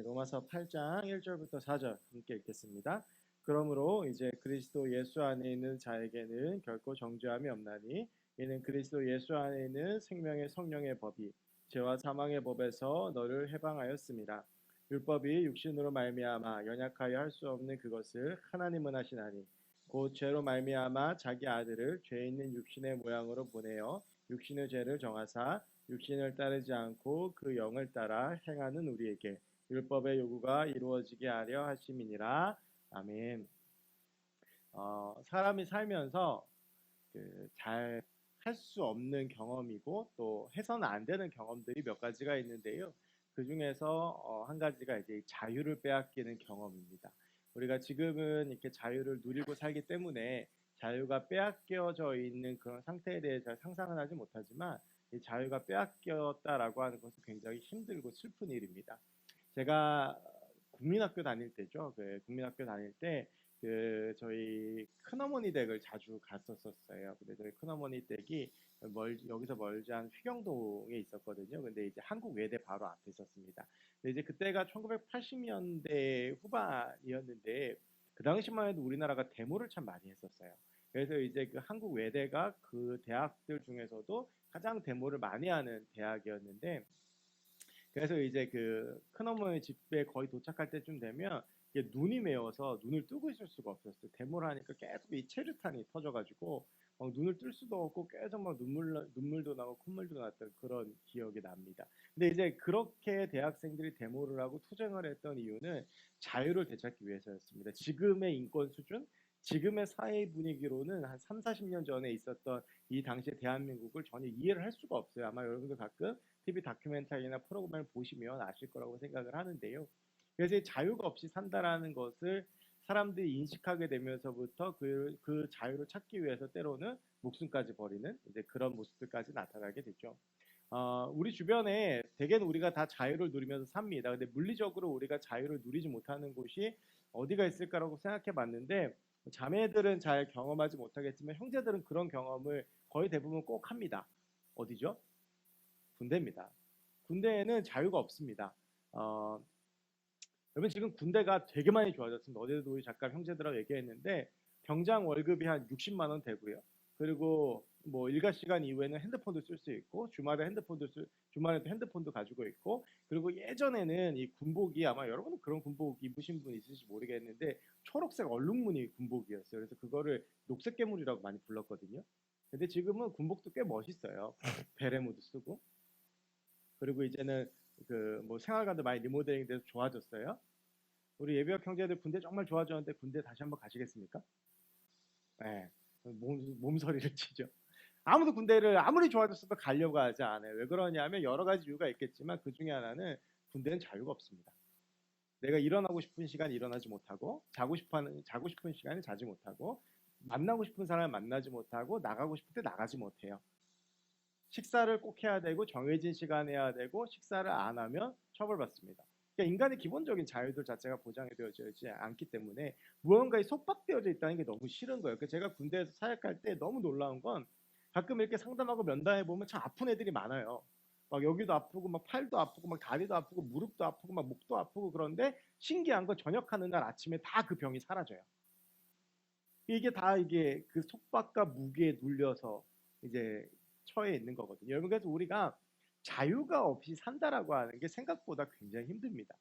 로마서 8장 1절부터 4절 함께 읽겠습니다. 그러므로 이제 그리스도 예수 안에 있는 자에게는 결코 정죄함이 없나니 이는 그리스도 예수 안에 있는 생명의 성령의 법이 죄와 사망의 법에서 너를 해방하였습니다. 율법이 육신으로 말미암아 연약하여 할 수 없는 그것을 하나님은 하시나니 곧 죄로 말미암아 자기 아들을 죄 있는 육신의 모양으로 보내어 육신의 죄를 정하사 육신을 따르지 않고 그 영을 따라 행하는 우리에게 율법의 요구가 이루어지게 하려 하심이니라. 아멘. 사람이 살면서 잘 할 수 없는 경험이고 또 해서는 안 되는 경험들이 몇 가지가 있는데요. 그 중에서 한 가지가 이제 자유를 빼앗기는 경험입니다. 우리가 지금은 이렇게 자유를 누리고 살기 때문에 자유가 빼앗겨져 있는 그런 상태에 대해 잘 상상은 하지 못하지만 이 자유가 빼앗겼다라고 하는 것은 굉장히 힘들고 슬픈 일입니다. 제가 국민학교 다닐 때죠. 국민학교 다닐 때 저희 큰어머니 댁을 자주 갔었어요. 근데 저희 큰어머니 댁이 여기서 멀지 않은 휘경동에 있었거든요. 근데 이제 한국 외대 바로 앞에 있었습니다. 근데 이제 그때가 1980년대 후반이었는데 그 당시만 해도 우리나라가 데모를 참 많이 했었어요. 그래서 이제 그 한국 외대가 그 대학들 중에서도 가장 데모를 많이 하는 대학이었는데, 그래서 이제 그 큰어머니 집에 거의 도착할 때쯤 되면 이게 눈이 매워서 눈을 뜨고 있을 수가 없었어요. 데모를 하니까 계속 이 체류탄이 터져가지고 눈을 뜰 수도 없고 계속 막 눈물도 나고 콧물도 났던 그런 기억이 납니다. 근데 이제 그렇게 대학생들이 데모를 하고 투쟁을 했던 이유는 자유를 되찾기 위해서였습니다. 지금의 인권 수준, 지금의 사회 분위기로는 한 3, 40년 전에 있었던 이 당시의 대한민국을 전혀 이해를 할 수가 없어요. 아마 여러분들 가끔 TV 다큐멘터리나 프로그램을 보시면 아실 거라고 생각을 하는데요. 그래서 자유가 없이 산다라는 것을 사람들이 인식하게 되면서부터 그 자유를 찾기 위해서 때로는 목숨까지 버리는 이제 그런 모습들까지 나타나게 되죠. 우리 주변에 대개는 우리가 다 자유를 누리면서 삽니다. 근데 물리적으로 우리가 자유를 누리지 못하는 곳이 어디가 있을까라고 생각해 봤는데, 자매들은 잘 경험하지 못하겠지만 형제들은 그런 경험을 거의 대부분 꼭 합니다. 어디죠? 군대입니다. 군대에는 자유가 없습니다. 여러분 지금 군대가 되게 많이 좋아졌습니다. 어제도 우리 잠깐 형제들하고 얘기했는데 병장 월급이 한 60만 원 되고요. 그리고 뭐 일과 시간 이후에는 핸드폰도 쓸 수 있고 주말에도 핸드폰도 가지고 있고, 그리고 예전에는 이 군복이 아마 여러분은 그런 군복 입으신 분 있으실지 모르겠는데 초록색 얼룩무늬 군복이었어요. 그래서 그거를 녹색 괴물이라고 많이 불렀거든요. 근데 지금은 군복도 꽤 멋있어요. 베레모도 쓰고, 그리고 이제는 그 뭐 생활관도 많이 리모델링 돼서 좋아졌어요. 우리 예비역 형제들 군대 정말 좋아졌는데 군대 다시 한번 가시겠습니까? 네. 몸서리를 치죠. 아무도 군대를 아무리 좋아졌어도 가려고 하지 않아요. 왜 그러냐면 여러 가지 이유가 있겠지만 그 중에 하나는 군대는 자유가 없습니다. 내가 일어나고 싶은 시간에 일어나지 못하고 자고 싶은 시간에 자지 못하고 만나고 싶은 사람을 만나지 못하고 나가고 싶을 때 나가지 못해요. 식사를 꼭 해야 되고 정해진 시간에 해야 되고 식사를 안 하면 처벌받습니다. 그러니까 인간의 기본적인 자유들 자체가 보장이 되어져 있지 않기 때문에 무언가에 속박되어져 있다는 게 너무 싫은 거예요. 그러니까 제가 군대에서 사역할 때 너무 놀라운 건 가끔 이렇게 상담하고 면담해 보면 참 아픈 애들이 많아요. 막 여기도 아프고 막 팔도 아프고 막 다리도 아프고 무릎도 아프고 막 목도 아프고, 그런데 신기한 건 전역하는 날 아침에 다 그 병이 사라져요. 이게 그 속박과 무게에 눌려서 이제 처해 있는 거거든요. 여러분, 그래서 우리가 자유가 없이 산다라고 하는 게 생각보다 굉장히 힘듭니다.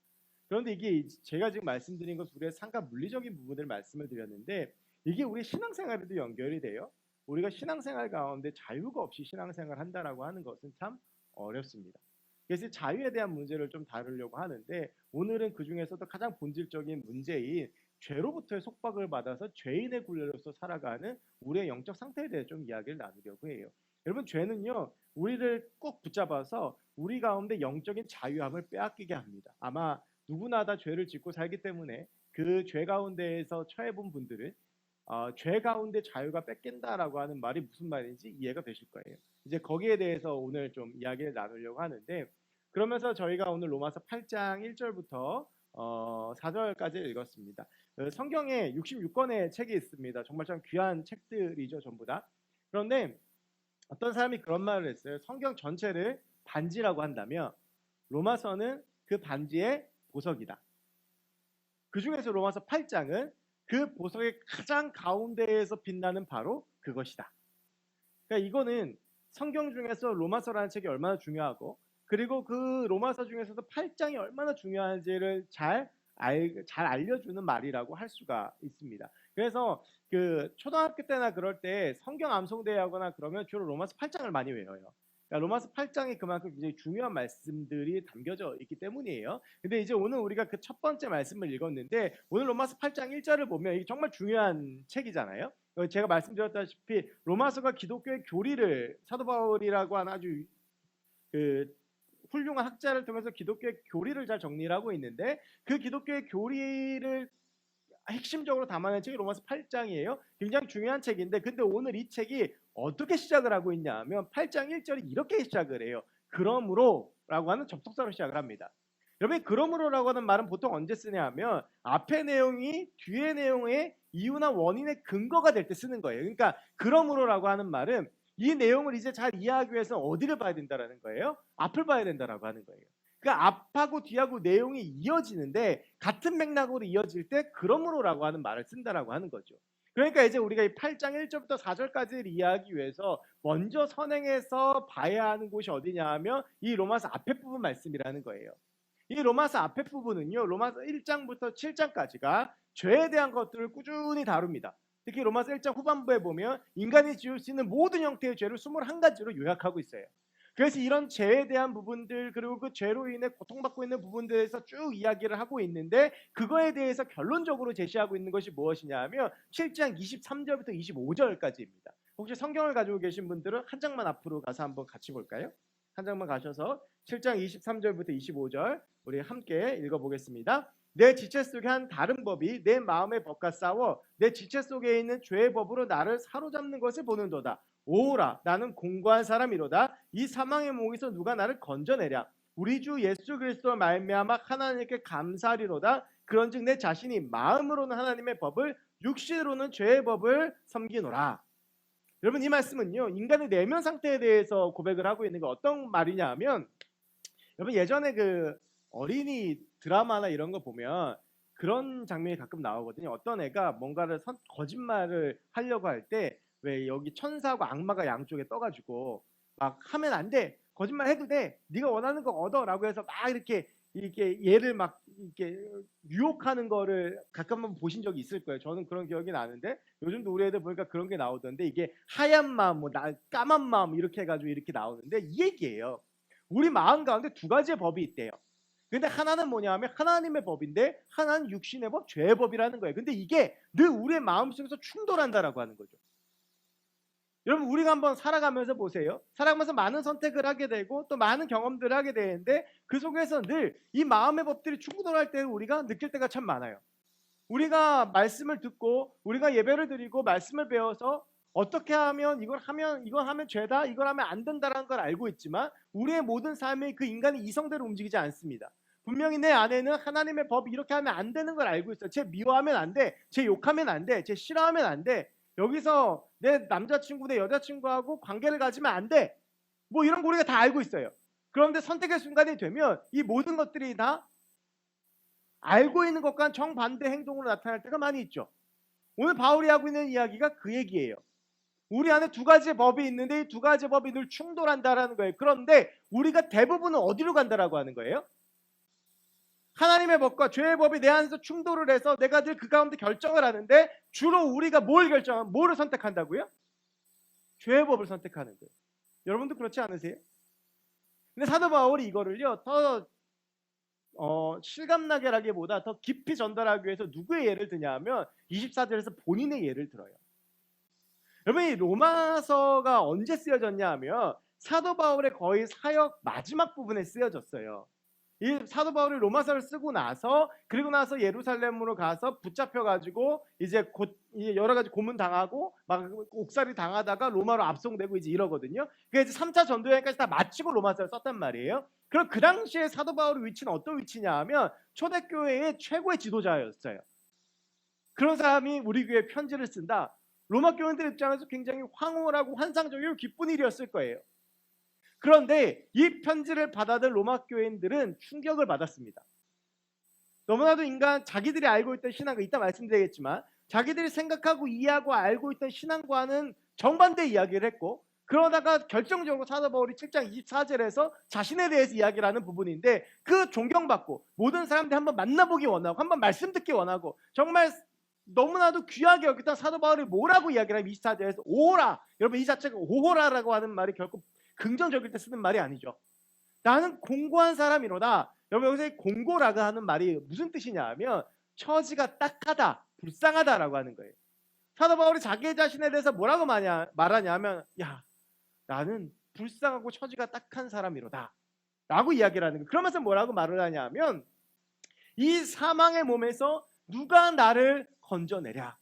그런데 이게 제가 지금 말씀드린 것은 우리의 삶과 물리적인 부분을 말씀을 드렸는데 이게 우리 신앙생활에도 연결이 돼요. 우리가 신앙생활 가운데 자유가 없이 신앙생활을 한다라고 하는 것은 참 어렵습니다. 그래서 자유에 대한 문제를 좀 다루려고 하는데 오늘은 그 중에서도 가장 본질적인 문제인 죄로부터의 속박을 받아서 죄인의 굴레로서 살아가는 우리의 영적 상태에 대해 좀 이야기를 나누려고 해요. 여러분, 죄는요 우리를 꼭 붙잡아서 우리 가운데 영적인 자유함을 빼앗기게 합니다. 아마 누구나 다 죄를 짓고 살기 때문에 그 죄 가운데에서 처해본 분들은 죄 가운데 자유가 뺏긴다라고 하는 말이 무슨 말인지 이해가 되실 거예요. 이제 거기에 대해서 오늘 좀 이야기를 나누려고 하는데, 그러면서 저희가 오늘 로마서 8장 1절부터 4절까지 읽었습니다. 성경에 66권의 책이 있습니다. 정말 참 귀한 책들이죠, 전부 다. 그런데 어떤 사람이 그런 말을 했어요. 성경 전체를 반지라고 한다면 로마서는 그 반지의 보석이다. 그 중에서 로마서 8장은 그 보석의 가장 가운데에서 빛나는 바로 그것이다. 그러니까 이거는 성경 중에서 로마서라는 책이 얼마나 중요하고, 그리고 그 로마서 중에서도 8장이 얼마나 중요한지를 잘 알려주는 말이라고 할 수가 있습니다. 그래서 그 초등학교 때나 그럴 때 성경 암송대회 하거나 그러면 주로 로마서 8장을 많이 외워요. 그러니까 로마서 8장이 그만큼 굉장히 중요한 말씀들이 담겨져 있기 때문이에요. 근데 이제 오늘 우리가 그 첫 번째 말씀을 읽었는데, 오늘 로마서 8장 1절을 보면 이게 정말 중요한 책이잖아요. 제가 말씀드렸다시피 로마서가 기독교의 교리를, 사도 바울이라고 하는 아주 그 훌륭한 학자를 통해서 기독교의 교리를 잘 정리를 하고 있는데, 그 기독교의 교리를 핵심적으로 담아낸 책이 로마서 8장이에요. 굉장히 중요한 책인데, 근데 오늘 이 책이 어떻게 시작을 하고 있냐 하면 8장 1절이 이렇게 시작을 해요. 그러므로 라고 하는 접속사로 시작을 합니다. 여러분, 그러므로라고 하는 말은 보통 언제 쓰냐 하면 앞의 내용이 뒤의 내용의 이유나 원인의 근거가 될 때 쓰는 거예요. 그러니까 그러므로라고 하는 말은 이 내용을 이제 잘 이해하기 위해서 어디를 봐야 된다라는 거예요? 앞을 봐야 된다라고 하는 거예요. 그러니까 앞하고 뒤하고 내용이 이어지는데 같은 맥락으로 이어질 때 그러므로라고 하는 말을 쓴다라고 하는 거죠. 그러니까 이제 우리가 이 8장 1절부터 4절까지를 이해하기 위해서 먼저 선행해서 봐야 하는 곳이 어디냐 하면 이 로마서 앞에 부분 말씀이라는 거예요. 이 로마서 앞에 부분은요, 로마서 1장부터 7장까지가 죄에 대한 것들을 꾸준히 다룹니다. 특히 로마서 1장 후반부에 보면 인간이 지을 수 있는 모든 형태의 죄를 21가지로 요약하고 있어요. 그래서 이런 죄에 대한 부분들, 그리고 그 죄로 인해 고통받고 있는 부분들에서 쭉 이야기를 하고 있는데, 그거에 대해서 결론적으로 제시하고 있는 것이 무엇이냐 하면 7장 23절부터 25절까지입니다. 혹시 성경을 가지고 계신 분들은 한 장만 앞으로 가서 한번 같이 볼까요? 한 장만 가셔서 7장 23절부터 25절 우리 함께 읽어보겠습니다. 내 지체 속에 한 다른 법이 내 마음의 법과 싸워 내 지체 속에 있는 죄의 법으로 나를 사로잡는 것을 보는도다. 오라, 나는 공고한 사람이로다. 이 사망의 목에서 누가 나를 건져내랴. 우리 주 예수 그리스도 말미암아 하나님께 감사하리로다. 그런즉 내 자신이 마음으로는 하나님의 법을, 육신으로는 죄의 법을 섬기노라. 여러분, 이 말씀은요, 인간의 내면 상태에 대해서 고백을 하고 있는 게 어떤 말이냐 하면, 여러분 예전에 그 어린이 드라마나 이런 거 보면 그런 장면이 가끔 나오거든요. 어떤 애가 뭔가를 거짓말을 하려고 할 때 왜 여기 천사하고 악마가 양쪽에 떠가지고 막 하면 안 돼, 거짓말 해도 돼, 네가 원하는 거 얻어라고 해서 막 이렇게 얘를 막 이렇게 유혹하는 거를 가끔 한번 보신 적이 있을 거예요. 저는 그런 기억이 나는데 요즘도 우리 애들 보니까 그런 게 나오던데, 이게 하얀 마음, 뭐 까만 마음 이렇게 해가지고 이렇게 나오는데, 이 얘기예요. 우리 마음 가운데 두 가지의 법이 있대요. 근데 하나는 뭐냐 하면 하나님의 법인데, 하나는 육신의 법, 죄의 법이라는 거예요. 근데 이게 늘 우리의 마음속에서 충돌한다라고 하는 거죠. 여러분, 우리가 한번 살아가면서 보세요. 살아가면서 많은 선택을 하게 되고 또 많은 경험들을 하게 되는데, 그 속에서 늘 이 마음의 법들이 충돌할 때 우리가 느낄 때가 참 많아요. 우리가 말씀을 듣고 우리가 예배를 드리고 말씀을 배워서 어떻게 하면 이걸 하면 죄다, 이걸 하면 안 된다라는 걸 알고 있지만 우리의 모든 삶이 그 인간의 이성대로 움직이지 않습니다. 분명히 내 안에는 하나님의 법이 이렇게 하면 안 되는 걸 알고 있어요. 쟤 미워하면 안 돼, 쟤 욕하면 안 돼, 쟤 싫어하면 안 돼, 여기서 내 남자친구 내 여자친구하고 관계를 가지면 안 돼, 뭐 이런 거 우리가 다 알고 있어요. 그런데 선택의 순간이 되면 이 모든 것들이 다 알고 있는 것과는 정반대 행동으로 나타날 때가 많이 있죠. 오늘 바울이 하고 있는 이야기가 그 얘기예요. 우리 안에 두 가지의 법이 있는데 이 두 가지의 법이 늘 충돌한다라는 거예요. 그런데 우리가 대부분은 어디로 간다라고 하는 거예요? 하나님의 법과 죄의 법이 내 안에서 충돌을 해서 내가 늘 그 가운데 결정을 하는데, 주로 우리가 뭐를 선택한다고요? 죄의 법을 선택하는 거예요. 여러분도 그렇지 않으세요? 근데 사도 바울이 이거를요 더 실감나게라기보다 더 깊이 전달하기 위해서 누구의 예를 드냐 하면 24절에서 본인의 예를 들어요. 여러분, 이 로마서가 언제 쓰여졌냐 하면 사도 바울의 거의 사역 마지막 부분에 쓰여졌어요. 이 사도 바울이 로마서를 쓰고 나서, 그리고 나서 예루살렘으로 가서 붙잡혀가지고 이제 곧 여러 가지 고문 당하고 막 옥살이 당하다가 로마로 압송되고 이제 이러거든요. 그래서 이제 3차 전도여행까지 다 마치고 로마서를 썼단 말이에요. 그럼 그 당시에 사도 바울의 위치는 어떤 위치냐 하면 초대교회의 최고의 지도자였어요. 그런 사람이 우리 교회에 편지를 쓴다. 로마 교인들 입장에서 굉장히 황홀하고 환상적이고 기쁜 일이었을 거예요. 그런데 이 편지를 받아들 로마 교인들은 충격을 받았습니다. 너무나도 인간 자기들이 알고 있던 신앙과 이따 말씀드리겠지만 자기들이 생각하고 이해하고 알고 있던 신앙과는 정반대 이야기를 했고 그러다가 결정적으로 사도 바울이 7장 24절에서 자신에 대해서 이야기를 하는 부분인데 그 존경받고 모든 사람들이 한번 만나보기 원하고 한번 말씀 듣기 원하고 정말 너무나도 귀하게 여겼던 사도 바울이 뭐라고 이야기를 하면 24절에서 오호라. 여러분 이 자체가 오호라라고 하는 말이 결코 긍정적일 때 쓰는 말이 아니죠. 나는 공고한 사람이로다. 여러분 여기서 공고라고 하는 말이 무슨 뜻이냐 하면 처지가 딱하다, 불쌍하다라고 하는 거예요. 사도 바울이 자기 자신에 대해서 뭐라고 말하냐 하면 야 나는 불쌍하고 처지가 딱한 사람이로다 라고 이야기를 하는 거예요. 그러면서 뭐라고 말을 하냐 하면 이 사망의 몸에서 누가 나를 건져내랴.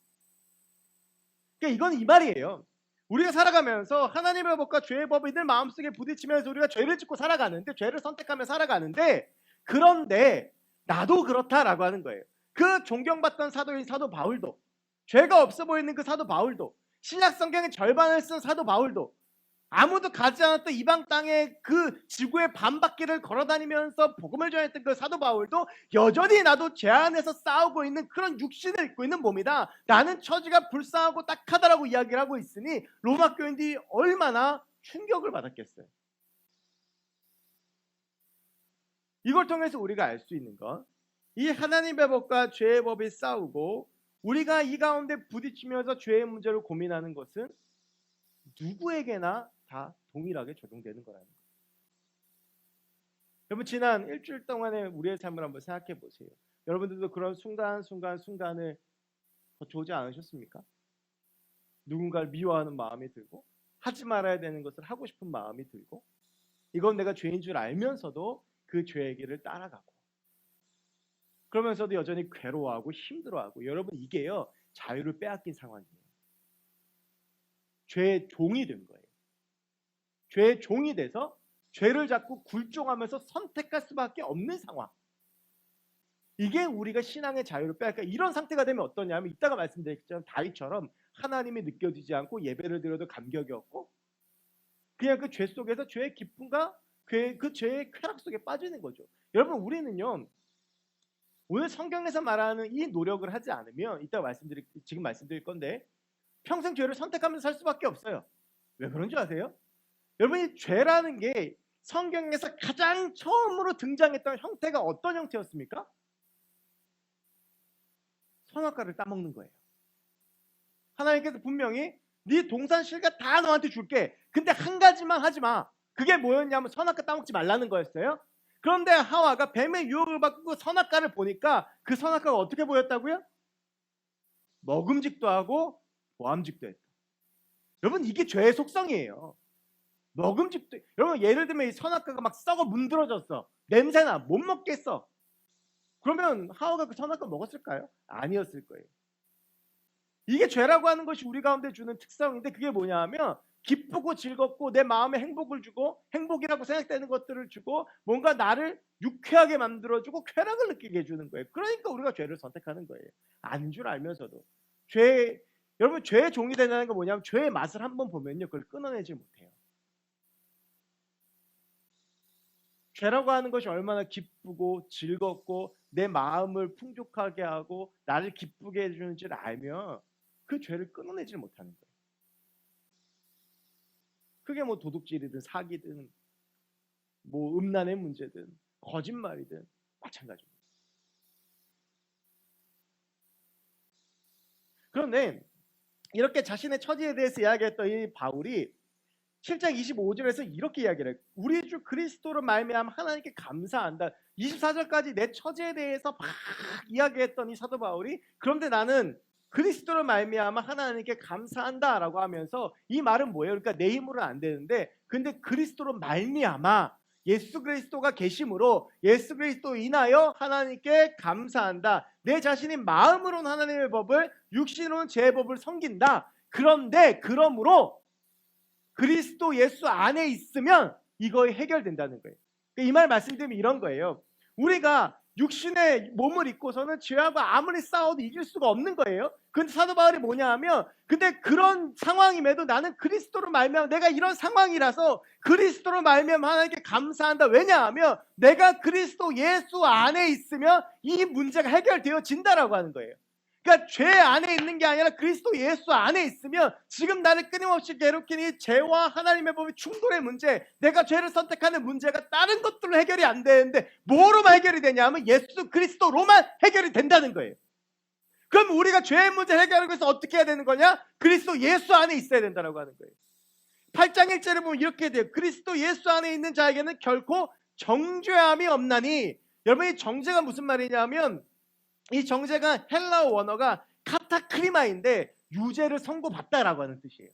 그러니까 이건 이 말이에요. 우리가 살아가면서 하나님의 법과 죄의 법이 늘 마음속에 부딪히면서 우리가 죄를 짓고 살아가는데 죄를 선택하며 살아가는데 그런데 나도 그렇다라고 하는 거예요. 그 존경받던 사도인 사도 바울도 죄가 없어 보이는 그 사도 바울도 신약 성경의 절반을 쓴 사도 바울도 아무도 가지 않았던 이방 땅의 그 지구의 반바퀴를 걸어다니면서 복음을 전했던 그 사도 바울도 여전히 나도 죄 안에서 싸우고 있는 그런 육신을 입고 있는 몸이다. 나는 처지가 불쌍하고 딱하다라고 이야기를 하고 있으니 로마 교인들이 얼마나 충격을 받았겠어요. 이걸 통해서 우리가 알 수 있는 건 이 하나님의 법과 죄의 법이 싸우고 우리가 이 가운데 부딪히면서 죄의 문제를 고민하는 것은 누구에게나 다 동일하게 적용되는 거라는 거예요. 여러분 지난 일주일 동안의 우리의 삶을 한번 생각해 보세요. 여러분들도 그런 순간을 거쳐오지 않으셨습니까? 누군가를 미워하는 마음이 들고 하지 말아야 되는 것을 하고 싶은 마음이 들고 이건 내가 죄인 줄 알면서도 그 죄의 길을 따라가고 그러면서도 여전히 괴로워하고 힘들어하고 여러분 이게요 자유를 빼앗긴 상황이에요. 죄의 종이 된 거예요. 죄의 종이 돼서 죄를 자꾸 굴종하면서 선택할 수밖에 없는 상황. 이게 우리가 신앙의 자유를 빼앗겨 이런 상태가 되면 어떠냐면 이따가 말씀드렸지만 다윗처럼 하나님이 느껴지지 않고 예배를 드려도 감격이 없고 그냥 그 죄 속에서 죄의 기쁨과 그 죄의 쾌락 속에 빠지는 거죠. 여러분 우리는요 오늘 성경에서 말하는 이 노력을 하지 않으면 이따가 지금 말씀드릴 건데 평생 죄를 선택하면서 살 수밖에 없어요. 왜 그런 줄 아세요? 여러분 이 죄라는 게 성경에서 가장 처음으로 등장했던 형태가 어떤 형태였습니까? 선악과를 따먹는 거예요. 하나님께서 분명히 네 동산 실과 다 너한테 줄게. 근데 한 가지만 하지 마. 그게 뭐였냐면 선악과 따먹지 말라는 거였어요. 그런데 하와가 뱀의 유혹을 받고 선악과를 보니까 그 선악과가 어떻게 보였다고요? 먹음직도 하고 보암직도 했다. 여러분 이게 죄의 속성이에요. 먹음직도 여러분 예를 들면 이 선악과가 막 썩어 문드러졌어. 냄새나 못 먹겠어. 그러면 하와가 그 선악과 먹었을까요? 아니었을 거예요. 이게 죄라고 하는 것이 우리 가운데 주는 특성인데 그게 뭐냐 하면 기쁘고 즐겁고 내 마음에 행복을 주고 행복이라고 생각되는 것들을 주고 뭔가 나를 유쾌하게 만들어주고 쾌락을 느끼게 해주는 거예요. 그러니까 우리가 죄를 선택하는 거예요. 아닌 줄 알면서도 여러분 죄의 종이 된다는 건 뭐냐면 죄의 맛을 한번 보면요 그걸 끊어내지 못해요. 죄라고 하는 것이 얼마나 기쁘고 즐겁고 내 마음을 풍족하게 하고 나를 기쁘게 해주는지를 알면 그 죄를 끊어내지 못하는 거예요. 그게 뭐 도둑질이든 사기든 뭐 음란의 문제든 거짓말이든 마찬가지입니다. 그런데 이렇게 자신의 처지에 대해서 이야기했던 이 바울이 7장 25절에서 이렇게 이야기를 해요. 우리 주 그리스도로 말미암아 하나님께 감사한다. 24절까지 내 처지에 대해서 막 이야기했던 이 사도 바울이 그런데 나는 그리스도로 말미암아 하나님께 감사한다라고 하면서 이 말은 뭐예요? 그러니까 내 힘으로는 안 되는데 근데 그리스도로 말미암아 예수 그리스도가 계심으로 예수 그리스도 인하여 하나님께 감사한다. 내 자신이 마음으로는 하나님의 법을 육신으로는 제 법을 섬긴다. 그런데 그러므로 그리스도 예수 안에 있으면 이거에 해결된다는 거예요. 이 말 말씀드리면 이런 거예요. 우리가 육신의 몸을 입고서는 죄하고 아무리 싸워도 이길 수가 없는 거예요. 근데 사도 바울이 뭐냐 하면, 근데 그런 상황임에도 나는 그리스도로 말미암아, 내가 이런 상황이라서 그리스도로 말미암아 하나님께 감사한다. 왜냐하면 내가 그리스도 예수 안에 있으면 이 문제가 해결되어진다라고 하는 거예요. 그러니까 죄 안에 있는 게 아니라 그리스도 예수 안에 있으면 지금 나를 끊임없이 괴롭히는 죄와 하나님의 법의 충돌의 문제, 내가 죄를 선택하는 문제가 다른 것들로 해결이 안 되는데 뭐로만 해결이 되냐면 예수 그리스도로만 해결이 된다는 거예요. 그럼 우리가 죄의 문제 해결하기 위해서 어떻게 해야 되는 거냐? 그리스도 예수 안에 있어야 된다고 하는 거예요. 8장 1절에 보면 이렇게 돼요. 그리스도 예수 안에 있는 자에게는 결코 정죄함이 없나니. 여러분, 이 정죄가 무슨 말이냐면, 이 정죄가 헬라어 원어가 카타크리마인데 유죄를 선고받다라고 하는 뜻이에요.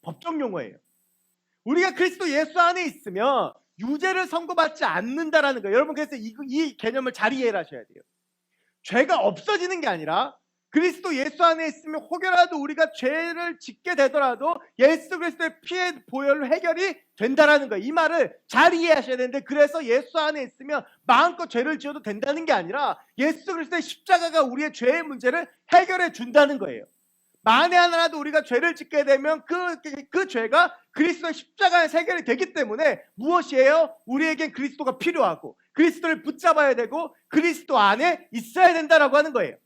법정 용어예요. 우리가 그리스도 예수 안에 있으면 유죄를 선고받지 않는다라는 거예요. 여러분, 그래서 이 개념을 잘 이해를 하셔야 돼요. 죄가 없어지는 게 아니라 그리스도 예수 안에 있으면 혹여라도 우리가 죄를 짓게 되더라도 예수 그리스도의 피의 보혈로 해결이 된다라는 거예요. 이 말을 잘 이해하셔야 되는데, 그래서 예수 안에 있으면 마음껏 죄를 지어도 된다는 게 아니라 예수 그리스도의 십자가가 우리의 죄의 문제를 해결해 준다는 거예요. 만에 하나라도 우리가 죄를 짓게 되면 그 죄가 그리스도의 십자가에서 해결이 되기 때문에 무엇이에요? 우리에겐 그리스도가 필요하고 그리스도를 붙잡아야 되고 그리스도 안에 있어야 된다라고 하는 거예요.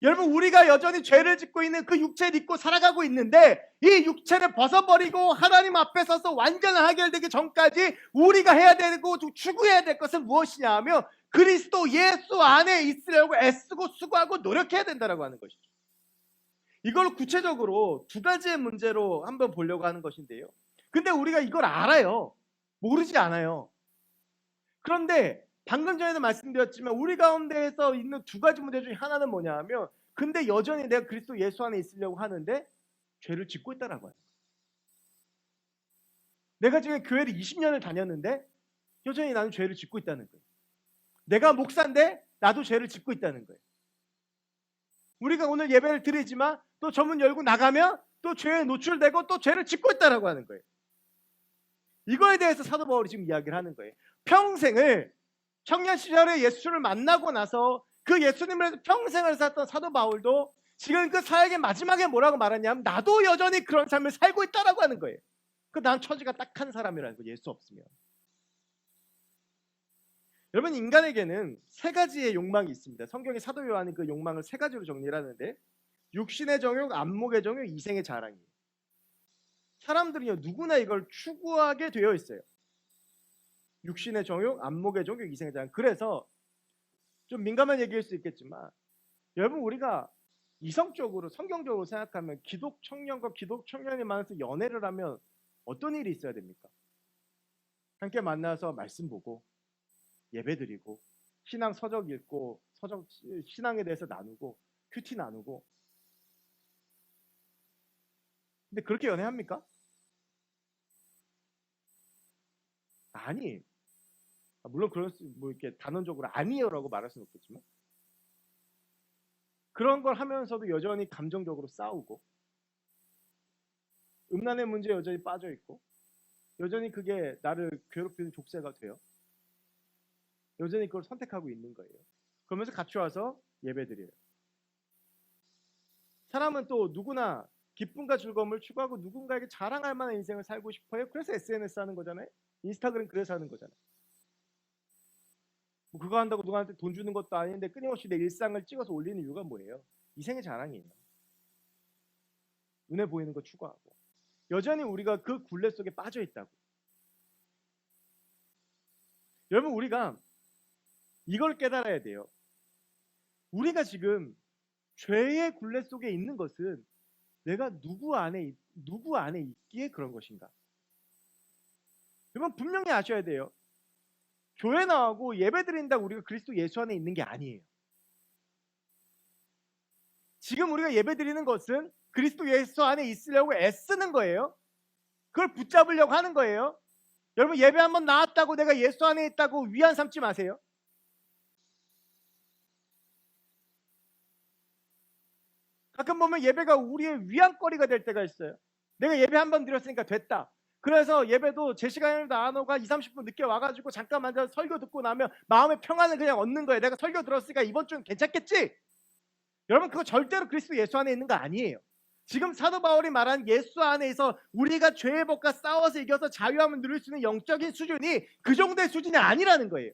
여러분, 우리가 여전히 죄를 짓고 있는 그 육체를 입고 살아가고 있는데, 이 육체를 벗어버리고 하나님 앞에 서서 완전히 해결되기 전까지 우리가 해야 되고 추구해야 될 것은 무엇이냐 하면 그리스도 예수 안에 있으려고 애쓰고 수고하고 노력해야 된다라고 하는 것이죠. 이걸 구체적으로 두 가지의 문제로 한번 보려고 하는 것인데요. 근데 우리가 이걸 알아요. 모르지 않아요. 그런데 방금 전에도 말씀드렸지만 우리 가운데에서 있는 두 가지 문제 중에 하나는 뭐냐 하면, 근데 여전히 내가 그리스도 예수 안에 있으려고 하는데 죄를 짓고 있다라고 해요. 내가 지금 교회를 20년을 다녔는데 여전히 나는 죄를 짓고 있다는 거예요. 내가 목사인데 나도 죄를 짓고 있다는 거예요. 우리가 오늘 예배를 드리지만 또 전문 열고 나가면 또 죄에 노출되고 또 죄를 짓고 있다라고 하는 거예요. 이거에 대해서 사도 바울이 지금 이야기를 하는 거예요. 평생을, 청년 시절에 예수를 만나고 나서 그 예수님을 평생을 살았던 사도 바울도 지금 그 사역의 마지막에 뭐라고 말하냐면 나도 여전히 그런 삶을 살고 있다라고 하는 거예요. 난 처지가 딱한 사람이라는 거, 예수 없으면. 여러분, 인간에게는 세 가지의 욕망이 있습니다. 성경에 사도 요한이 그 욕망을 세 가지로 정리를 하는데, 육신의 정욕, 안목의 정욕, 이생의 자랑이에요. 사람들은요, 누구나 이걸 추구하게 되어 있어요. 육신의 정욕, 안목의 정욕, 이생의 자랑. 그래서 좀 민감한 얘기일 수 있겠지만, 여러분, 우리가 이성적으로 성경적으로 생각하면 기독 청년과 기독 청년이 만나서 연애를 하면 어떤 일이 있어야 됩니까? 함께 만나서 말씀 보고 예배드리고 신앙 서적 읽고 신앙에 대해서 나누고 큐티 나누고. 근데 그렇게 연애합니까? 아니. 물론 그럴 수, 이렇게 단언적으로 아니요라고 말할 수는 없겠지만, 그런 걸 하면서도 여전히 감정적으로 싸우고 음란의 문제에 여전히 빠져 있고 여전히 그게 나를 괴롭히는 족쇄가 돼요. 여전히 그걸 선택하고 있는 거예요. 그러면서 같이 와서 예배드려요. 사람은 또 누구나 기쁨과 즐거움을 추구하고 누군가에게 자랑할 만한 인생을 살고 싶어요. 그래서 SNS 하는 거잖아요. 인스타그램 그래서 하는 거잖아요. 그거 한다고 누구한테 돈 주는 것도 아닌데 끊임없이 내 일상을 찍어서 올리는 이유가 뭐예요? 이생의 자랑이에요. 눈에 보이는 거 추구하고. 여전히 우리가 그 굴레 속에 빠져 있다고. 여러분, 우리가 이걸 깨달아야 돼요. 우리가 지금 죄의 굴레 속에 있는 것은 내가 누구 안에 있기에 그런 것인가? 여러분, 분명히 아셔야 돼요. 교회 나오고 예배 드린다고 우리가 그리스도 예수 안에 있는 게 아니에요. 지금 우리가 예배 드리는 것은 그리스도 예수 안에 있으려고 애쓰는 거예요. 그걸 붙잡으려고 하는 거예요. 여러분, 예배 한번 나왔다고 내가 예수 안에 있다고 위안 삼지 마세요. 가끔 보면 예배가 우리의 위안거리가 될 때가 있어요. 내가 예배 한번 드렸으니까 됐다. 그래서 예배도 제 시간에도 안 오고 2, 30분 늦게 와가지고 잠깐 앉아서 설교 듣고 나면 마음의 평안을 그냥 얻는 거예요. 내가 설교 들었으니까 이번 주는 괜찮겠지? 여러분, 그거 절대로 그리스도 예수 안에 있는 거 아니에요. 지금 사도 바울이 말한 예수 안에서 우리가 죄의 법과 싸워서 이겨서 자유함을 누릴 수 있는 영적인 수준이 그 정도의 수준이 아니라는 거예요.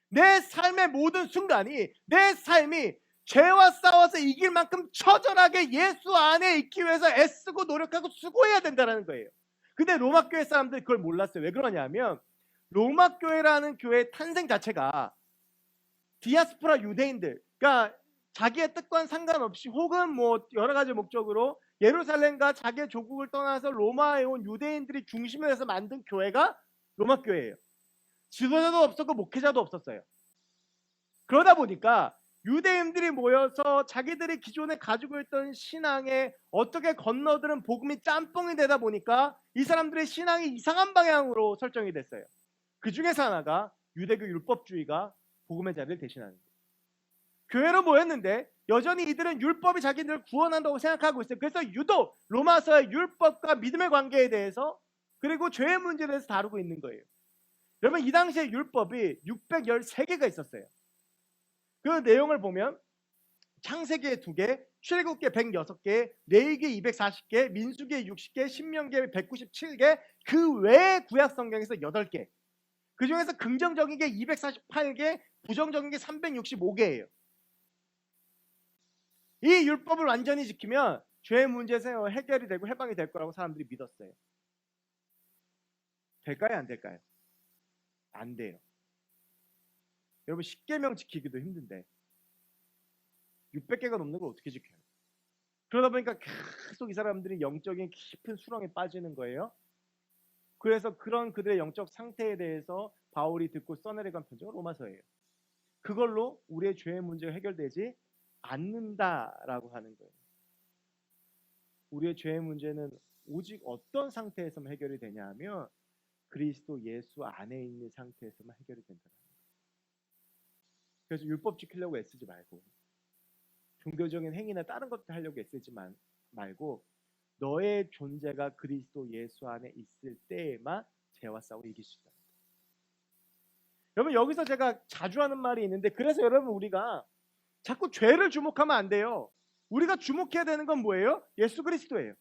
내 삶의 모든 순간이, 내 삶이 죄와 싸워서 이길 만큼 처절하게 예수 안에 있기 위해서 애쓰고 노력하고 수고해야 된다는 거예요. 근데 로마 교회 사람들이 그걸 몰랐어요. 왜 그러냐면 로마 교회라는 교회의 탄생 자체가 디아스포라 유대인들, 그러니까 자기의 뜻과는 상관없이 혹은 뭐 여러 가지 목적으로 예루살렘과 자기의 조국을 떠나서 로마에 온 유대인들이 중심을 해서 만든 교회가 로마 교회예요. 지도자도 없었고 목회자도 없었어요. 그러다 보니까 유대인들이 모여서 자기들이 기존에 가지고 있던 신앙에 어떻게 건너들은 복음이 짬뽕이 되다 보니까 이 사람들의 신앙이 이상한 방향으로 설정이 됐어요. 그 중에서 하나가 유대교 율법주의가 복음의 자리를 대신하는 거예요. 교회로 모였는데 여전히 이들은 율법이 자기들을 구원한다고 생각하고 있어요. 그래서 유독 로마서의 율법과 믿음의 관계에 대해서 그리고 죄의 문제에 대해서 다루고 있는 거예요. 여러분, 이 당시에 율법이 613개가 있었어요. 그 내용을 보면 창세기에 2개, 출애굽기에 106개, 레위기에 240개, 민수기에 60개, 신명기에 197개, 그 외에 구약 성경에서 8개. 그 중에서 긍정적인 게 248개, 부정적인 게 365개예요. 이 율법을 완전히 지키면 죄의 문제에서 해결이 되고 해방이 될 거라고 사람들이 믿었어요. 될까요? 안 될까요? 안 돼요. 여러분, 10계명 지키기도 힘든데 600개가 넘는 걸 어떻게 지켜요? 그러다 보니까 계속 이 사람들이 영적인 깊은 수렁에 빠지는 거예요. 그래서 그런 그들의 영적 상태에 대해서 바울이 듣고 써내려간 편지가 로마서예요. 그걸로 우리의 죄의 문제가 해결되지 않는다라고 하는 거예요. 우리의 죄의 문제는 오직 어떤 상태에서만 해결이 되냐 하면 그리스도 예수 안에 있는 상태에서만 해결이 된다는 거예요. 그래서 율법 지키려고 애쓰지 말고 종교적인 행위나 다른 것들 하려고 애쓰지 말고 너의 존재가 그리스도 예수 안에 있을 때에만 죄와 싸우고 이길 수 있다. 여러분, 여기서 제가 자주 하는 말이 있는데, 그래서 여러분, 우리가 자꾸 죄를 주목하면 안 돼요. 우리가 주목해야 되는 건 뭐예요? 예수 그리스도예요.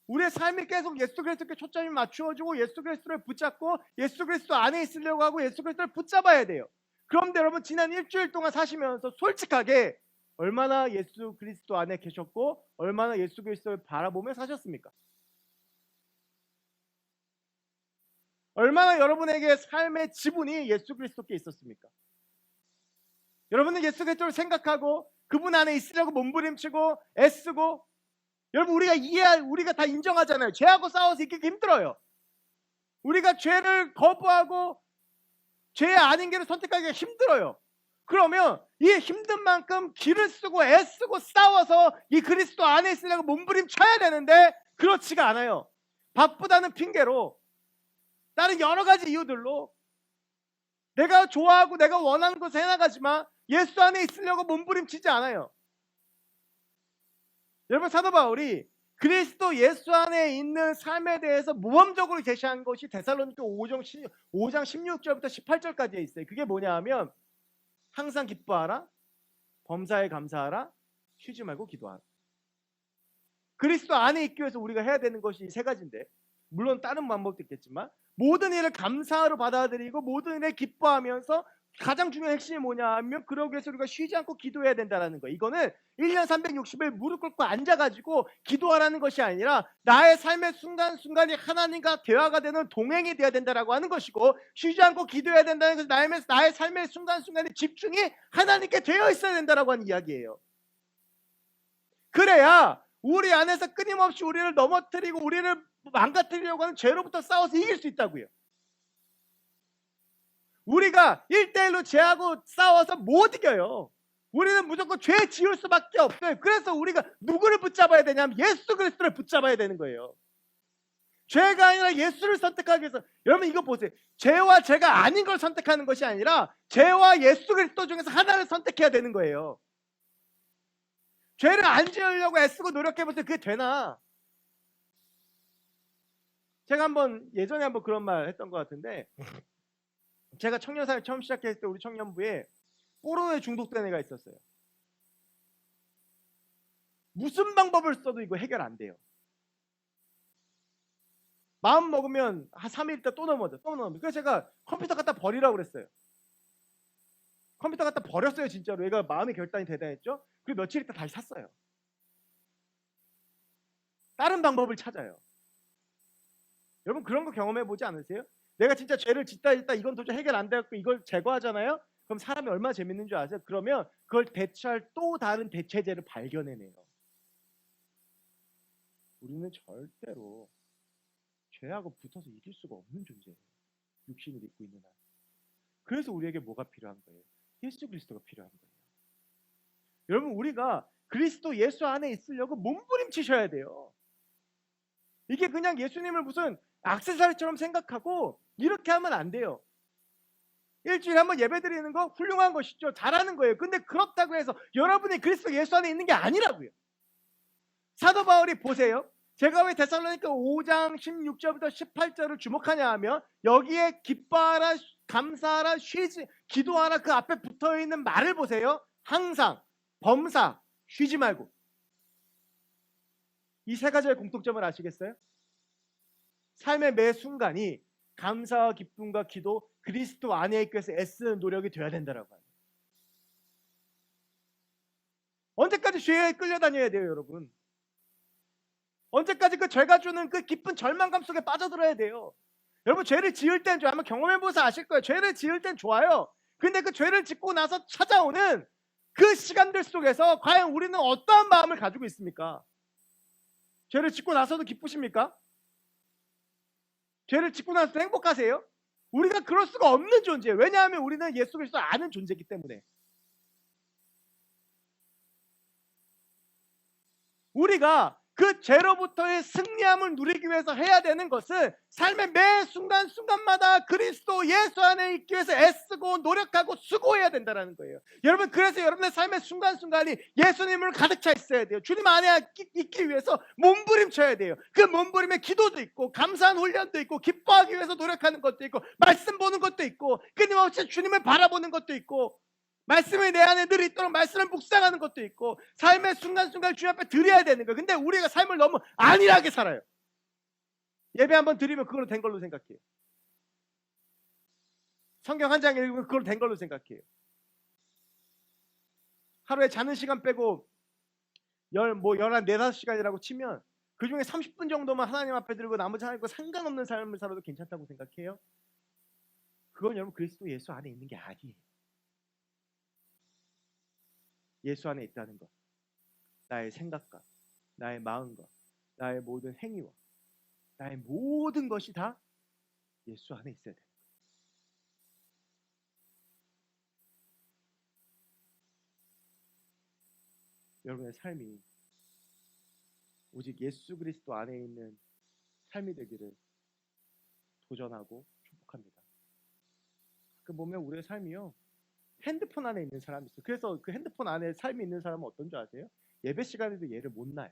우리의 삶이 계속 예수 그리스도께 초점이 맞추어지고 예수 그리스도를 붙잡고 예수 그리스도 안에 있으려고 하고 예수 그리스도를 붙잡아야 돼요. 그런데 여러분, 지난 일주일 동안 사시면서 솔직하게 얼마나 예수 그리스도 안에 계셨고 얼마나 예수 그리스도를 바라보며 사셨습니까? 얼마나 여러분에게 삶의 지분이 예수 그리스도께 있었습니까? 여러분은 예수 그리스도를 생각하고 그분 안에 있으려고 몸부림치고 애쓰고, 여러분, 우리가 다 인정하잖아요. 죄하고 싸워서 이기기 힘들어요. 우리가 죄를 거부하고 죄 아닌 길을 선택하기가 힘들어요. 그러면 이 힘든 만큼 기를 쓰고 애쓰고 싸워서 이 그리스도 안에 있으려고 몸부림쳐야 되는데 그렇지가 않아요. 바쁘다는 핑계로 다른 여러 가지 이유들로 내가 좋아하고 내가 원하는 것을 해나가지만 예수 안에 있으려고 몸부림치지 않아요. 여러분, 사도 바울이 그리스도 예수 안에 있는 삶에 대해서 모범적으로 제시한 것이 데살로니가 5장 16절부터 18절까지에 있어요. 그게 뭐냐 하면 항상 기뻐하라, 범사에 감사하라, 쉬지 말고 기도하라. 그리스도 안에 있기 위해서 우리가 해야 되는 것이 세 가지인데, 물론 다른 방법도 있겠지만 모든 일을 감사로 받아들이고 모든 일에 기뻐하면서 가장 중요한 핵심이 뭐냐 하면 그러기 위해서 우리가 쉬지 않고 기도해야 된다는 거예요. 이거는 1년 360일 무릎 꿇고 앉아가지고 기도하라는 것이 아니라 나의 삶의 순간순간이 하나님과 대화가 되는 동행이 되어야 된다라고 하는 것이고, 쉬지 않고 기도해야 된다는 것은 나의 삶의 순간순간의 집중이 하나님께 되어 있어야 된다라고 하는 이야기예요. 그래야 우리 안에서 끊임없이 우리를 넘어뜨리고 우리를 망가뜨리려고 하는 죄로부터 싸워서 이길 수 있다고요. 우리가 1대1로 죄하고 싸워서 못 이겨요. 우리는 무조건 죄 지을 수밖에 없어요. 그래서 우리가 누구를 붙잡아야 되냐면 예수 그리스도를 붙잡아야 되는 거예요. 죄가 아니라 예수를 선택하기 위해서. 여러분, 이거 보세요. 죄와 죄가 아닌 걸 선택하는 것이 아니라 죄와 예수 그리스도 중에서 하나를 선택해야 되는 거예요. 죄를 안 지으려고 애쓰고 노력해보세요. 그게 되나? 제가 예전에 한번 그런 말 했던 것 같은데, 제가 청년사회 처음 시작했을 때 우리 청년부에 포르노에 중독된 애가 있었어요. 무슨 방법을 써도 이거 해결 안 돼요. 마음 먹으면 한 3일 있다 또 넘어져. 그래서 제가 컴퓨터 갖다 버리라고 그랬어요. 컴퓨터 갖다 버렸어요. 진짜로. 얘가 마음의 결단이 대단했죠. 그리고 며칠 있다 다시 샀어요. 다른 방법을 찾아요. 여러분 그런 거 경험해 보지 않으세요? 내가 진짜 죄를 짓다 이건 도저히 해결 안 되고 이걸 제거하잖아요. 그럼 사람이 얼마나 재밌는 줄 아세요? 그러면 그걸 대체할 또 다른 대체제를 발견해내요. 우리는 절대로 죄하고 붙어서 이길 수가 없는 존재예요. 육신을 입고 있는 한. 그래서 우리에게 뭐가 필요한 거예요? 예수 그리스도가 필요한 거예요. 여러분 우리가 그리스도 예수 안에 있으려고 몸부림치셔야 돼요. 이게 그냥 예수님을 무슨 액세서리처럼 생각하고 이렇게 하면 안 돼요. 일주일에 한번 예배 드리는 거 훌륭한 것이죠. 잘하는 거예요. 근데 그렇다고 해서 여러분이 그리스도 예수 안에 있는 게 아니라고요. 사도 바울이 보세요. 제가 왜 데살로니가 5장 16절부터 18절을 주목하냐 하면 여기에 기뻐하라, 감사하라, 쉬지, 기도하라 그 앞에 붙어있는 말을 보세요. 항상, 범사, 쉬지 말고. 이 세 가지의 공통점을 아시겠어요? 삶의 매 순간이 감사와 기쁨과 기도, 그리스도 안에 있기 위해서 애쓰는 노력이 돼야 된다라고 합니다. 언제까지 죄에 끌려다녀야 돼요, 여러분? 언제까지 그 죄가 주는 그 깊은 절망감 속에 빠져들어야 돼요? 여러분 죄를 지을 땐 아마 경험해보셔서 아실 거예요. 죄를 지을 땐 좋아요. 근데 그 죄를 짓고 나서 찾아오는 그 시간들 속에서 과연 우리는 어떠한 마음을 가지고 있습니까? 죄를 짓고 나서도 기쁘십니까? 죄를 짓고 나서도 행복하세요? 우리가 그럴 수가 없는 존재예요. 왜냐하면 우리는 예수 그리스도 아는 존재이기 때문에. 우리가 그 죄로부터의 승리함을 누리기 위해서 해야 되는 것은 삶의 매 순간순간마다 그리스도 예수 안에 있기 위해서 애쓰고 노력하고 수고해야 된다는 거예요. 여러분 그래서 여러분의 삶의 순간순간이 예수님을 가득 차 있어야 돼요. 주님 안에 있기 위해서 몸부림쳐야 돼요. 그 몸부림에 기도도 있고 감사한 훈련도 있고 기뻐하기 위해서 노력하는 것도 있고 말씀 보는 것도 있고 끊임없이 주님을 바라보는 것도 있고 말씀이 내 안에 늘 있도록 말씀을 묵상하는 것도 있고 삶의 순간순간 주님 앞에 드려야 되는 거예요. 근데 우리가 삶을 너무 안일하게 살아요. 예배 한번 드리면 그걸로 된 걸로 생각해요. 성경 한 장 읽으면 그걸로 된 걸로 생각해요. 하루에 자는 시간 빼고 14~5시간이라고 치면 그 중에 30분 정도만 하나님 앞에 들고 나머지 하나님과 상관없는 삶을 살아도 괜찮다고 생각해요. 그건 여러분 그리스도 예수 안에 있는 게 아니에요. 예수 안에 있다는 것, 나의 생각과 나의 마음과 나의 모든 행위와 나의 모든 것이 다 예수 안에 있어야 돼요. 여러분의 삶이 오직 예수 그리스도 안에 있는 삶이 되기를 도전하고 축복합니다. 그 보면 우리의 삶이요 핸드폰 안에 있는 사람이 있어요. 그래서 그 핸드폰 안에 삶이 있는 사람은 어떤 줄 아세요? 예배 시간에도 얘를 못 놔요.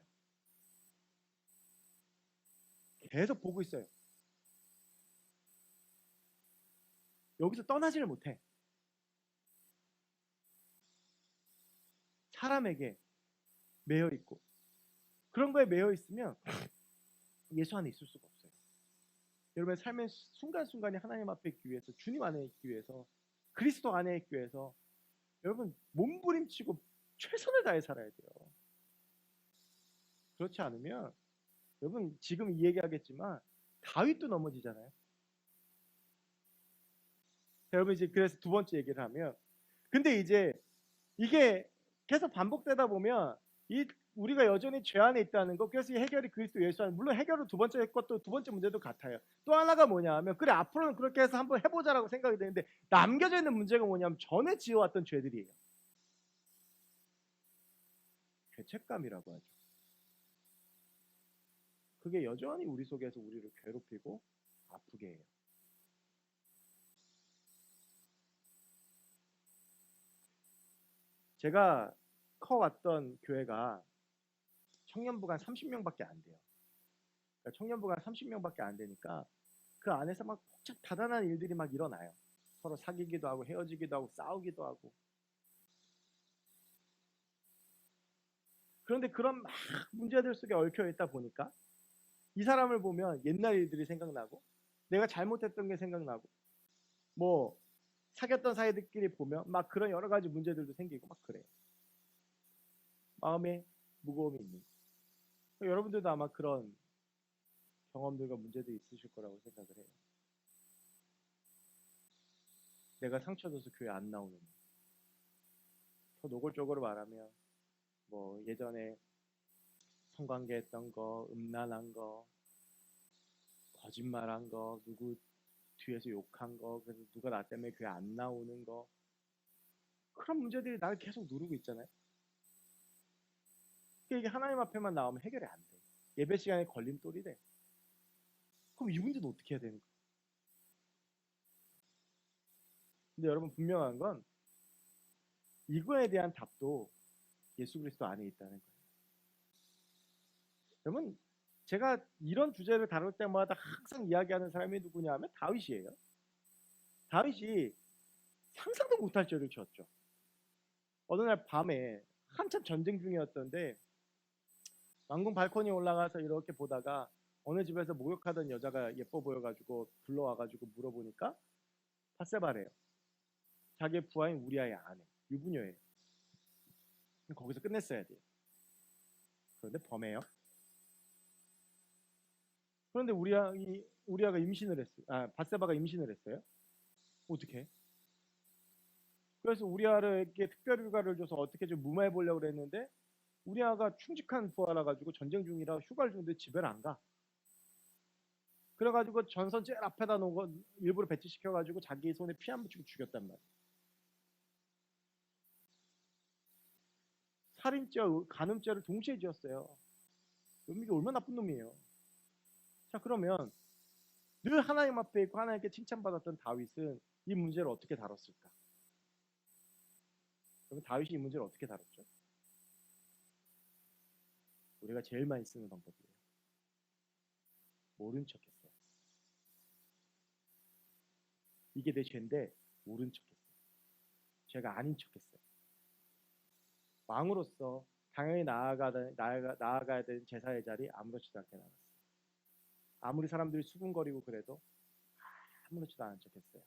계속 보고 있어요. 여기서 떠나지를 못해. 사람에게 매여 있고 그런 거에 매여 있으면 예수 안에 있을 수가 없어요. 여러분의 삶의 순간순간이 하나님 앞에 있기 위해서, 주님 안에 있기 위해서, 그리스도 안에 있기 위해서 여러분 몸부림치고 최선을 다해 살아야 돼요. 그렇지 않으면 여러분 지금 이 얘기하겠지만 다윗도 넘어지잖아요. 여러분 이제 그래서 두 번째 얘기를 하면 근데 이제 이게 계속 반복되다 보면 우리가 여전히 죄 안에 있다는 거, 그래서 이 해결이 그리스도 예수 안에, 물론 해결은 두 번째 문제도 같아요. 또 하나가 뭐냐 하면 그래 앞으로는 그렇게 해서 한번 해보자라고 생각이 되는데 남겨져 있는 문제가 뭐냐면 전에 지어왔던 죄들이에요. 죄책감이라고 하죠. 그게 여전히 우리 속에서 우리를 괴롭히고 아프게 해요. 제가 커왔던 교회가 청년부가 한 30명밖에 안 돼요. 그러니까 청년부가 30명밖에 안 되니까 그 안에서 막 복잡 다단한 일들이 막 일어나요. 서로 사귀기도 하고 헤어지기도 하고 싸우기도 하고. 그런데 그런 막 문제들 속에 얽혀 있다 보니까 이 사람을 보면 옛날 일들이 생각나고 내가 잘못했던 게 생각나고 뭐 사귀었던 사이들끼리 보면 막 그런 여러 가지 문제들도 생기고 막 그래요. 마음에 무거움이 있는. 여러분들도 아마 그런 경험들과 문제들이 있으실 거라고 생각을 해요. 내가 상처줘서 교회 안 나오는. 더 노골적으로 말하면 뭐 예전에 성관계했던 거, 음란한 거, 거짓말한 거, 누구 뒤에서 욕한 거, 그래서 누가 나 때문에 교회 안 나오는 거, 그런 문제들이 나를 계속 누르고 있잖아요. 이게 하나님 앞에만 나오면 해결이 안 돼. 예배 시간에 걸림돌이 돼. 그럼 이 문제는 어떻게 해야 되는 거야? 근데 여러분 분명한 건 이거에 대한 답도 예수 그리스도 안에 있다는 거예요. 여러분 제가 이런 주제를 다룰 때마다 항상 이야기하는 사람이 누구냐 하면 다윗이에요. 다윗이 상상도 못할 죄를 지었죠. 어느 날 밤에 한참 전쟁 중이었던데 왕궁 발코니 올라가서 이렇게 보다가 어느 집에서 목욕하던 여자가 예뻐 보여가지고 불러와가지고 물어보니까 밧세바래요. 자기의 부하인 우리아의 아내, 유부녀예요. 거기서 끝냈어야 돼요. 그런데 범해요. 그런데 우리아가 임신을 했어요. 밧세바가 임신을 했어요. 어떻게? 그래서 우리아에게 특별 휴가를 줘서 어떻게 좀 무마해 보려고 그랬는데 우리아가 충직한 부하라 가지고 전쟁 중이라 휴가를 주는데 집에 안 가. 그래가지고 전선 제일 앞에다 놓은 거 일부러 배치시켜가지고 자기 손에 피 안 묻히고 죽였단 말이야. 살인죄, 간음죄를 동시에 지었어요. 이게 얼마나 나쁜 놈이에요. 자 그러면 늘 하나님 앞에 있고 하나님께 칭찬받았던 다윗은 이 문제를 어떻게 다뤘을까? 그러면 다윗이 이 문제를 어떻게 다뤘죠? 우리가 제일 많이 쓰는 방법이에요. 모른 척했어요. 이게 내 죄인데 모른 척했어요. 죄가 아닌 척했어요. 왕으로서 당연히 나아가야 되는 제사의 자리 아무렇지도 않게 나갔어요. 아무리 사람들이 수군거리고 그래도 아무렇지도 않은 척했어요.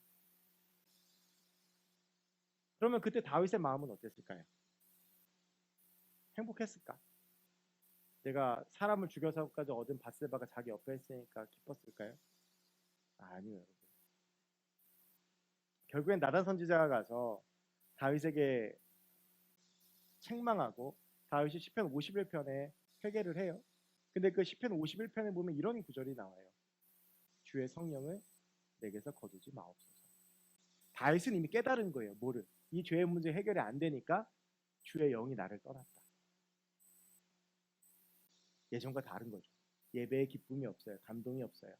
그러면 그때 다윗의 마음은 어땠을까요? 행복했을까? 내가 사람을 죽여서까지 얻은 밧세바가 자기 옆에 있으니까 기뻤을까요? 아니요, 여러분. 결국엔 나단 선지자가 가서 다윗에게 책망하고 다윗이 시편 51편에 회개를 해요. 근데 그 시편 51편에 보면 이런 구절이 나와요. 주의 성령을 내게서 거두지 마옵소서. 다윗은 이미 깨달은 거예요. 뭐를? 이 죄의 문제 해결이 안 되니까 주의 영이 나를 떠났다. 예전과 다른 거죠. 예배에 기쁨이 없어요. 감동이 없어요.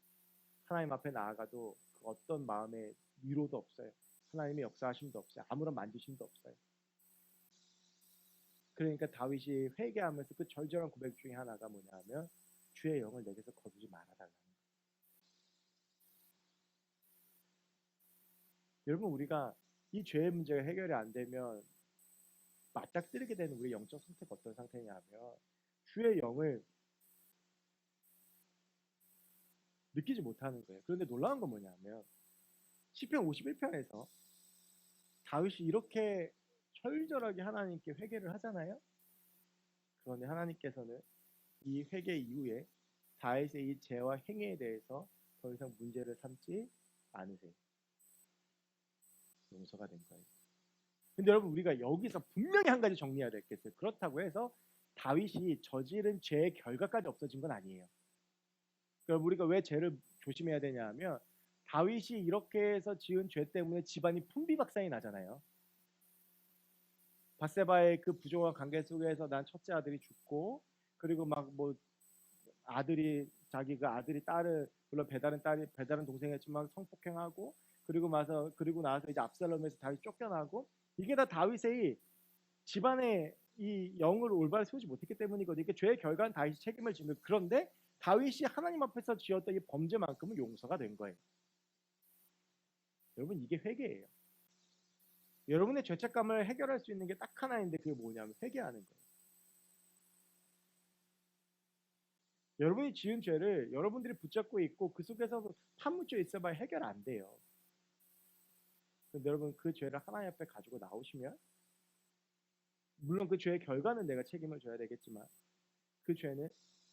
하나님 앞에 나아가도 그 어떤 마음의 위로도 없어요. 하나님의 역사하심도 없어요. 아무런 만지심도 없어요. 그러니까 다윗이 회개하면서 그 절절한 고백 중에 하나가 뭐냐면 주의 영을 내게서 거두지 말아달라는 거예요. 여러분 우리가 이 죄의 문제가 해결이 안 되면 맞닥뜨리게 되는 우리 영적 상태가 어떤 상태냐면 주의 영을 느끼지 못하는 거예요. 그런데 놀라운 건 뭐냐면 시편 51편에서 다윗이 이렇게 철저하게 하나님께 회개를 하잖아요. 그런데 하나님께서는 이 회개 이후에 다윗의 이 죄와 행위에 대해서 더 이상 문제를 삼지 않으세요. 용서가 된 거예요. 근데 여러분 우리가 여기서 분명히 한 가지 정리해야 될 게 있어요. 그렇다고 해서 다윗이 저지른 죄의 결과까지 없어진 건 아니에요. 그러니까 우리가 왜 죄를 조심해야 되냐 하면 다윗이 이렇게 해서 지은 죄 때문에 집안이 풍비박산이 나잖아요. 밧세바의 그 부정한 관계 속에서 난 첫째 아들이 죽고 그리고 막 뭐 아들이 자기 그 아들이 딸을 물론 배다른 동생이었지만 성폭행하고 그리고 나서 이제 압살롬에서 다윗이 쫓겨나고 이게 다 다윗의 집안의 이 영을 올바로 세우지 못했기 때문이거든요. 이게 죄의 결과는 다윗이 책임을 지는. 그런데 다윗이 하나님 앞에서 지었던 이 범죄만큼은 용서가 된 거예요. 여러분, 이게 회개예요. 여러분의 죄책감을 해결할 수 있는 게 딱 하나인데, 그게 뭐냐면 회개하는 거예요. 여러분이 지은 죄를 여러분들이 붙잡고 있고 그 속에서 파묻혀 있어봐야 해결 안 돼요. 근데 여러분, 그 죄를 하나님 앞에 가지고 나오시면, 물론 그 죄의 결과는 내가 책임을 져야 되겠지만, 그 죄는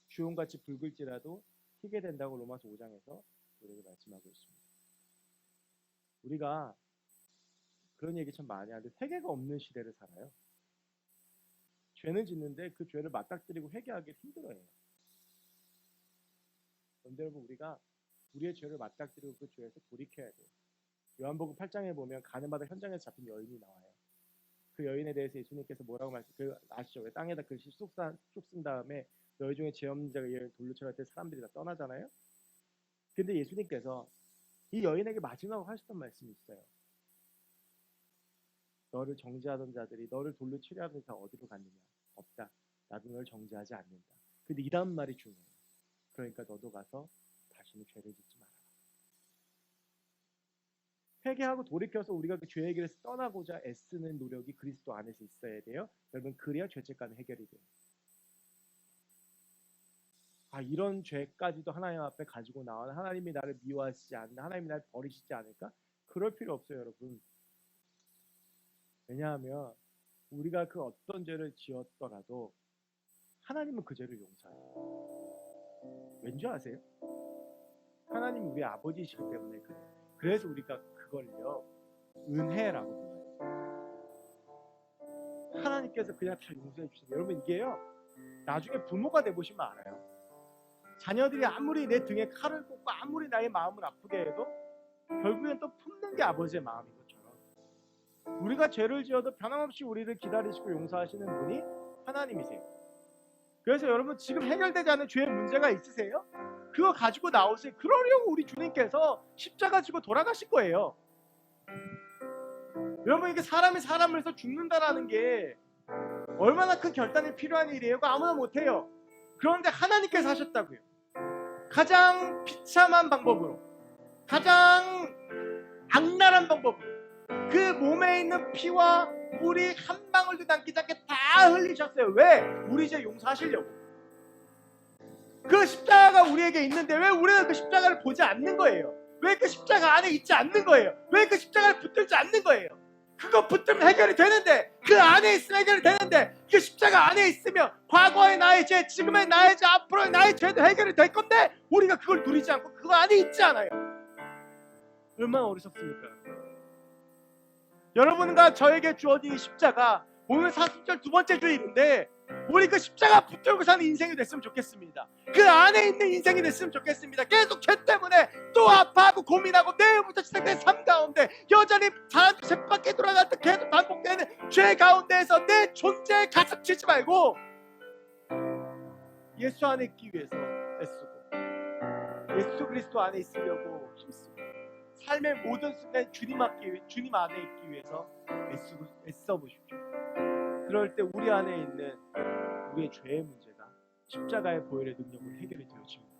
주홍같이 붉을지라도 희게 된다고 로마서 5장에서 우리에게 말씀하고 있습니다. 우리가 그런 얘기 참 많이 하는데 회개가 없는 시대를 살아요. 죄는 짓는데 그 죄를 맞닥뜨리고 회개하기 힘들어해요. 그런데 여러분, 우리가 우리의 죄를 맞닥뜨리고 그 죄에서 돌이켜야 돼요. 요한복음 8장에 보면 가늠하다 현장에서 잡힌 여인이 나와요. 그 여인에 대해서 예수님께서 뭐라고 아시죠? 땅에다 글씨 쑥 쓴 다음에 너희 중에 죄 없는 자가 얘를 돌로 쳐갈 때 사람들이 다 떠나잖아요. 근데 예수님께서 이 여인에게 마지막으로 하셨던 말씀이 있어요. 너를 정죄하던 자들이 너를 돌로 치려 하던 자 어디로 갔느냐? 없다. 나도 너를 정죄하지 않는다. 근데 이 다음 말이 중요해요. 그러니까 너도 가서 다시는 죄를 짓지 마라. 회개하고 돌이켜서 우리가 그 죄의 길에서 떠나고자 애쓰는 노력이 그리스도 안에서 있어야 돼요. 여러분, 그래야 죄책감이 해결이 돼요. 이런 죄까지도 하나님 앞에 가지고 나와 하나님이 나를 미워하시지 않나, 하나님이 나를 버리시지 않을까? 그럴 필요 없어요, 여러분. 왜냐하면 우리가 그 어떤 죄를 지었더라도 하나님은 그 죄를 용서해요. 왠지 아세요? 하나님이 우리 아버지이시기 때문에 그래요. 그래서 우리가 그걸요 은혜라고 불러요. 하나님께서 그냥 다 용서해 주시는. 여러분, 이게요 나중에 부모가 돼보시면 알아요. 자녀들이 아무리 내 등에 칼을 꽂고 아무리 나의 마음을 아프게 해도 결국엔 또 품는 게 아버지의 마음인 것처럼, 우리가 죄를 지어도 변함없이 우리를 기다리시고 용서하시는 분이 하나님이세요. 그래서 여러분, 지금 해결되지 않은 죄의 문제가 있으세요? 그거 가지고 나오세요. 그러려고 우리 주님께서 십자가 지고 돌아가신 거예요. 여러분, 이게 사람이 사람을 해서 죽는다라는 게 얼마나 큰 결단이 필요한 일이에요. 그거 아무나 못해요. 그런데 하나님께서 하셨다고요. 가장 비참한 방법으로, 가장 악랄한 방법으로 그 몸에 있는 피와 물이 한 방울도 남기지 않게 다 흘리셨어요. 왜? 우리 죄 용서하시려고. 그 십자가가 우리에게 있는데 왜 우리는 그 십자가를 보지 않는 거예요? 왜 그 십자가 안에 있지 않는 거예요? 왜 그 십자가를 붙들지 않는 거예요? 그거 붙들면 해결이 되는데, 그 안에 있으면 해결이 되는데, 그 십자가 안에 있으면 과거의 나의 죄, 지금의 나의 죄, 앞으로의 나의 죄도 해결이 될 건데 우리가 그걸 누리지 않고 그거 안에 있지 않아요. 얼마나 어리석습니까? 여러분과 저에게 주어진 십자가, 오늘 사순절 두 번째 주일인데 우리 그 십자가 붙들고 사는 인생이 됐으면 좋겠습니다. 그 안에 있는 인생이 됐으면 좋겠습니다. 계속 죄 때문에 또 아파하고 고민하고 내일부터 시작된 삶 가운데 여전히 사람들 쳇바퀴 돌아가듯 계속 반복되는 죄 가운데에서 내 존재에 가슴 치지 말고 예수 안에 있기 위해서 애쓰고, 예수 그리스도 안에 있으려고 힘쓰고, 삶의 모든 순간 주님 안에 있기 위해서 애써 보십시오. 그럴 때 우리 안에 있는 우리의 죄의 문제가 십자가의 보혈의 능력으로 해결이 되어집니다.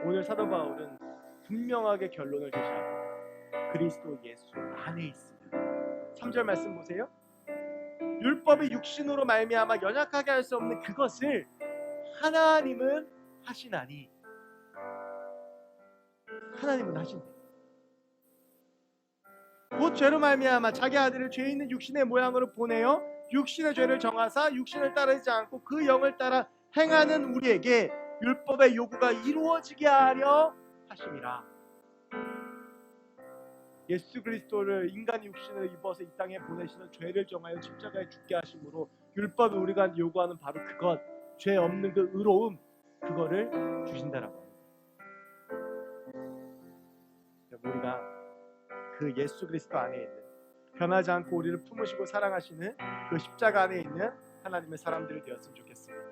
오늘 사도 바울은 분명하게 결론을 제시합니다. 그리스도 예수 안에 있습니다. 3절 말씀 보세요. 율법이 육신으로 말미암아 연약하게 할 수 없는 그것을 하나님은 하시나니. 하나님은 하신대. 곧 죄로 말미암아 자기 아들을 죄 있는 육신의 모양으로 보내어 육신의 죄를 정하사 육신을 따르지 않고 그 영을 따라 행하는 우리에게 율법의 요구가 이루어지게 하려 하심이라. 예수 그리스도를 인간 육신을 입어서 이 땅에 보내시는, 죄를 정하여 십자가에 죽게 하심으로 율법이 우리가 요구하는 바로 그것, 죄 없는 그 의로움, 그거를 주신다라고 합니다. 우리가 그 예수 그리스도 안에 있는, 변하지 않고 우리를 품으시고 사랑하시는 그 십자가 안에 있는 하나님의 사람들이 되었으면 좋겠습니다.